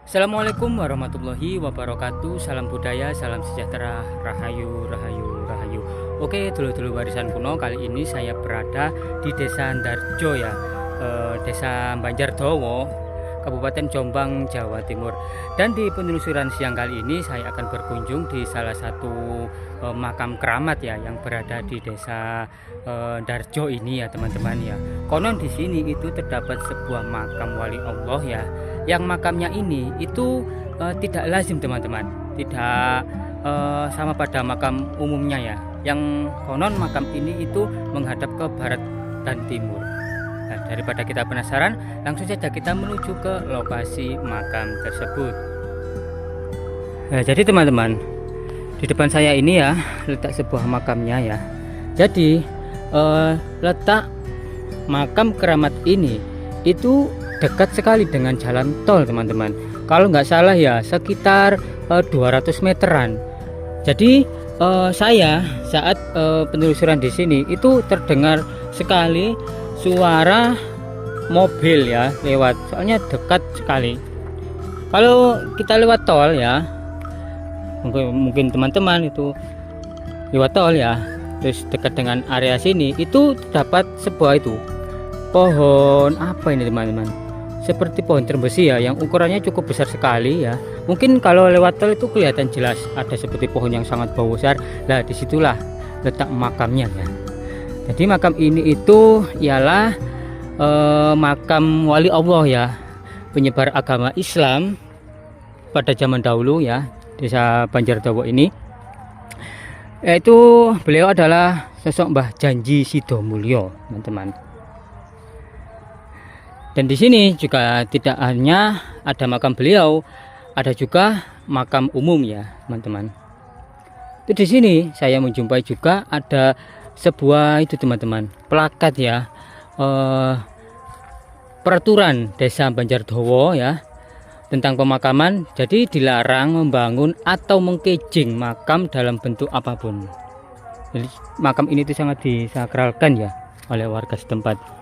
Assalamualaikum warahmatullahi wabarakatuh. Salam budaya, salam sejahtera, rahayu, rahayu, rahayu. Oke, dulu-dulu warisan kuno. Kali ini saya berada di Desa Ndarjo ya, Desa Banjardowo, Kabupaten Jombang, Jawa Timur. Dan di penelusuran siang kali ini saya akan berkunjung di salah satu makam keramat ya yang berada di Desa Ndarjo ini ya teman-teman ya. Konon di sini itu terdapat sebuah makam wali Allah ya. Yang makamnya ini itu tidak lazim teman-teman, tidak sama pada makam umumnya ya. Yang konon makam ini itu menghadap ke barat dan timur. Nah, daripada kita penasaran, langsung saja kita menuju ke lokasi makam tersebut. Nah, jadi teman-teman, di depan saya ini ya letak sebuah makamnya ya. Jadi letak makam keramat ini itu dekat sekali dengan jalan tol teman-teman. Kalau nggak salah ya sekitar 200 meteran. Jadi saya saat penelusuran di sini itu terdengar sekali suara mobil ya lewat, soalnya dekat sekali. Kalau kita lewat tol ya, mungkin teman-teman itu lewat tol ya, terus dekat dengan area sini itu terdapat sebuah itu pohon apa ini teman-teman, seperti pohon terbesi ya yang ukurannya cukup besar sekali ya. Mungkin kalau lewat tol itu kelihatan jelas ada seperti pohon yang sangat besar. Nah disitulah letak makamnya ya. Jadi makam ini itu ialah makam wali Allah ya, penyebar agama Islam pada zaman dahulu ya, Desa Banjardowo ini. Yaitu beliau adalah sosok Mbah Janji Sidomulyo teman-teman. Dan di sini juga tidak hanya ada makam beliau, ada juga makam umum ya, teman-teman. Itu di sini saya menjumpai juga ada sebuah itu teman-teman, plakat ya, peraturan Desa Banjardowo ya tentang pemakaman. Jadi dilarang membangun atau mengkejing makam dalam bentuk apapun. Jadi makam ini itu sangat disakralkan ya oleh warga setempat.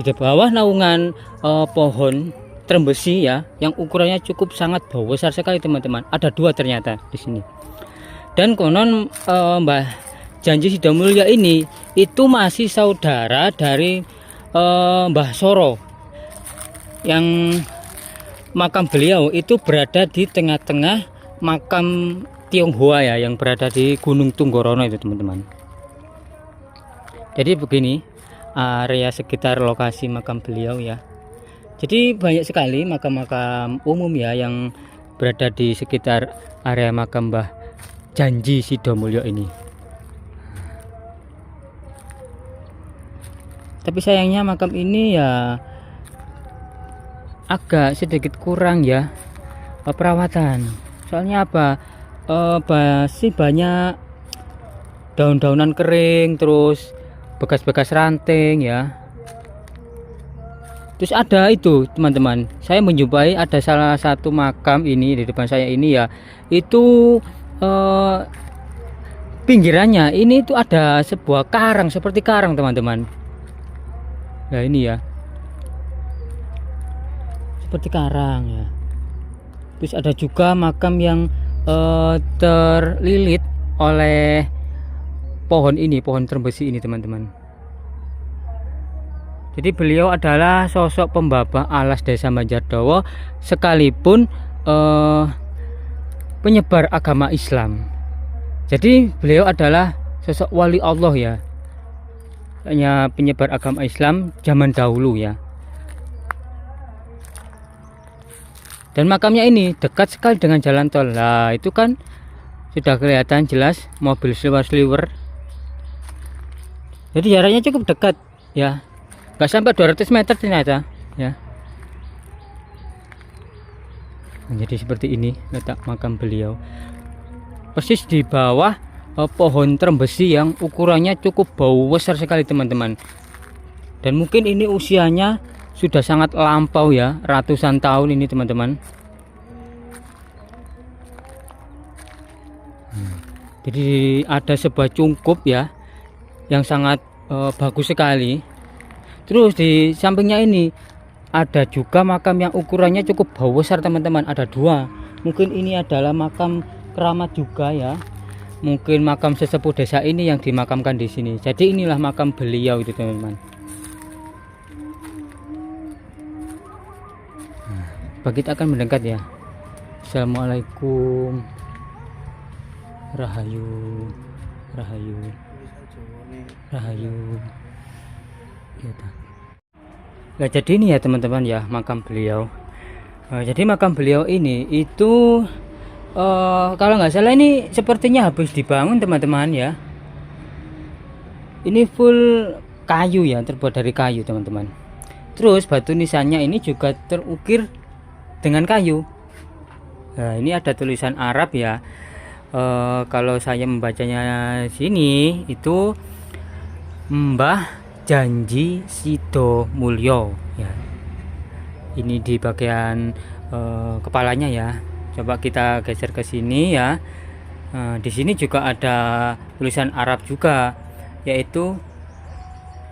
Di bawah naungan pohon trembesi ya yang ukurannya cukup sangat besar sekali teman-teman. Ada dua ternyata di sini. Dan konon Mbah Janji Sidomulyo ini itu masih saudara dari Mbah Soro, yang makam beliau itu berada di tengah-tengah makam Tionghoa ya yang berada di Gunung Tunggorono itu teman-teman. Jadi begini area sekitar lokasi makam beliau ya. Jadi banyak sekali makam-makam umum ya yang berada di sekitar area makam Mbah Janji Sidomulyo ini. Tapi sayangnya makam ini ya agak sedikit kurang ya perawatan. Soalnya apa? Masih banyak daun-daunan kering, terus bekas-bekas ranting ya. Terus ada itu teman-teman, saya menjumpai ada salah satu makam ini di depan saya ini ya, itu pinggirannya ini itu ada sebuah karang, seperti karang teman-teman. Nah ini ya, seperti karang ya. Terus ada juga makam yang terlilit oleh pohon ini, pohon terbesi ini teman-teman. Jadi beliau adalah sosok pembabah alas Desa Banjardowo sekalipun penyebar agama Islam. Jadi beliau adalah sosok wali Allah ya, hanya penyebar agama Islam zaman dahulu ya. Dan makamnya ini dekat sekali dengan jalan tol. Nah itu kan sudah kelihatan jelas mobil sliwer-sliwer. Jadi jaraknya cukup dekat ya, nggak sampai 200 meter ternyata ya. Nah, jadi seperti ini letak makam beliau, persis di bawah pohon trembesi yang ukurannya cukup besar sekali teman-teman. Dan mungkin ini usianya sudah sangat lampau ya, ratusan tahun ini teman-teman. Jadi ada sebuah cungkup ya yang sangat bagus sekali. Terus di sampingnya ini ada juga makam yang ukurannya cukup besar teman-teman, ada dua. Mungkin ini adalah makam keramat juga ya, mungkin makam sesepuh desa ini yang dimakamkan di sini. Jadi inilah makam beliau itu teman-teman. Kita akan mendekat ya. Assalamualaikum. Rahayu, rahayu, rahayu. Nah, jadi ini ya teman-teman ya makam beliau. Jadi makam beliau ini itu kalau nggak salah ini sepertinya habis dibangun teman-teman ya. Ini full kayu ya, terbuat dari kayu teman-teman. Terus batu nisannya ini juga terukir dengan kayu. Nah, ini ada tulisan Arab ya. Kalau saya membacanya sini itu Mbah Janji Sido Mulyo ya. Ini di bagian kepalanya ya. Coba kita geser ke sini ya. Di sini juga ada tulisan Arab juga, yaitu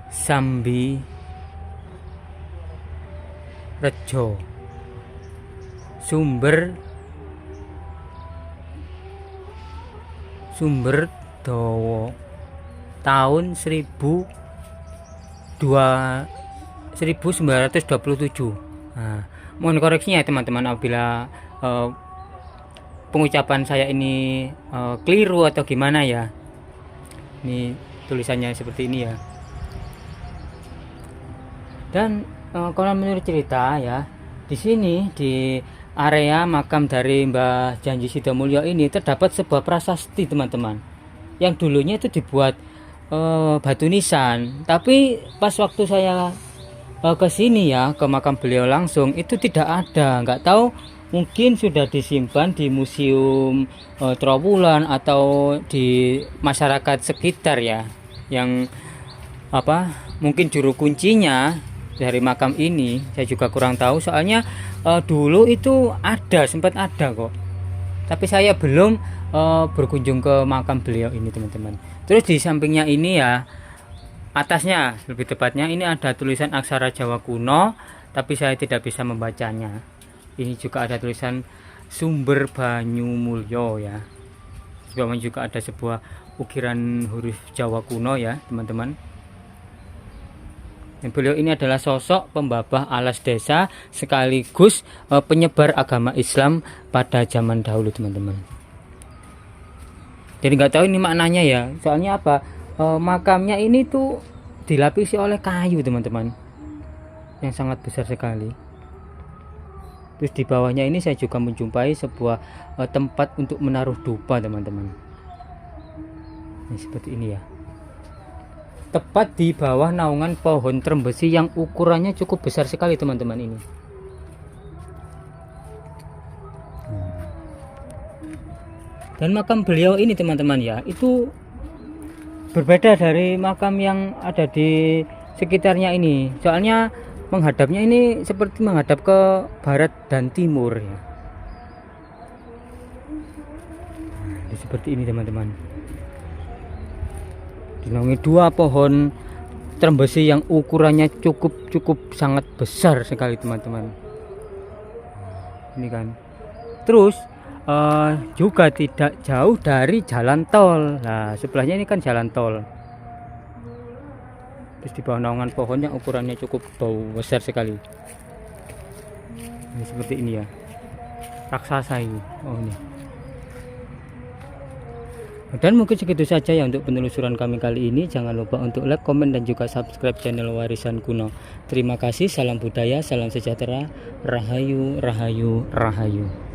Sambi Rejo Sumber Dawa tahun 1927. Nah, mohon koreksinya ya teman-teman apabila pengucapan saya ini keliru atau gimana ya. Ini tulisannya seperti ini ya. Dan kalau menurut cerita ya, di sini di area makam dari Mbah Janji Sido Mulyo ini terdapat sebuah prasasti teman-teman, yang dulunya itu dibuat batu nisan, tapi pas waktu saya ke sini ya, ke makam beliau langsung, itu tidak ada. Nggak tahu, mungkin sudah disimpan di museum Trowulan atau di masyarakat sekitar ya, yang mungkin juru kuncinya dari makam ini saya juga kurang tahu. Soalnya dulu itu sempat ada kok, tapi saya belum berkunjung ke makam beliau ini teman-teman. Terus di sampingnya ini ya, atasnya lebih tepatnya, ini ada tulisan aksara Jawa kuno, tapi saya tidak bisa membacanya. Ini juga ada tulisan Sumber Banyu Mulyo ya. Juga ada sebuah ukiran huruf Jawa kuno ya teman-teman. Dan beliau ini adalah sosok pembabah alas desa sekaligus penyebar agama Islam pada zaman dahulu teman-teman. Jadi nggak tahu ini maknanya ya, soalnya makamnya ini tuh dilapisi oleh kayu teman-teman, yang sangat besar sekali. Terus di bawahnya ini saya juga menjumpai sebuah tempat untuk menaruh dupa teman-teman. Ini seperti ini ya, tepat di bawah naungan pohon trembesi yang ukurannya cukup besar sekali teman-teman ini. Dan makam beliau ini teman-teman ya, itu berbeda dari makam yang ada di sekitarnya ini. Soalnya menghadapnya ini seperti menghadap ke barat dan timur ya. Seperti ini teman-teman. Dinaungi dua pohon trembesi yang ukurannya cukup sangat besar sekali teman-teman. Ini kan. Terus juga tidak jauh dari jalan tol. Nah, sebelahnya ini kan jalan tol. Terus di bawah naungan pohon yang ukurannya cukup besar sekali. Ini seperti ini ya. Raksasa ini. Oh ini. Dan mungkin segitu saja ya untuk penelusuran kami kali ini. Jangan lupa untuk like, komen, dan juga subscribe channel Warisan Kuno. Terima kasih, salam budaya, salam sejahtera, rahayu, rahayu, rahayu.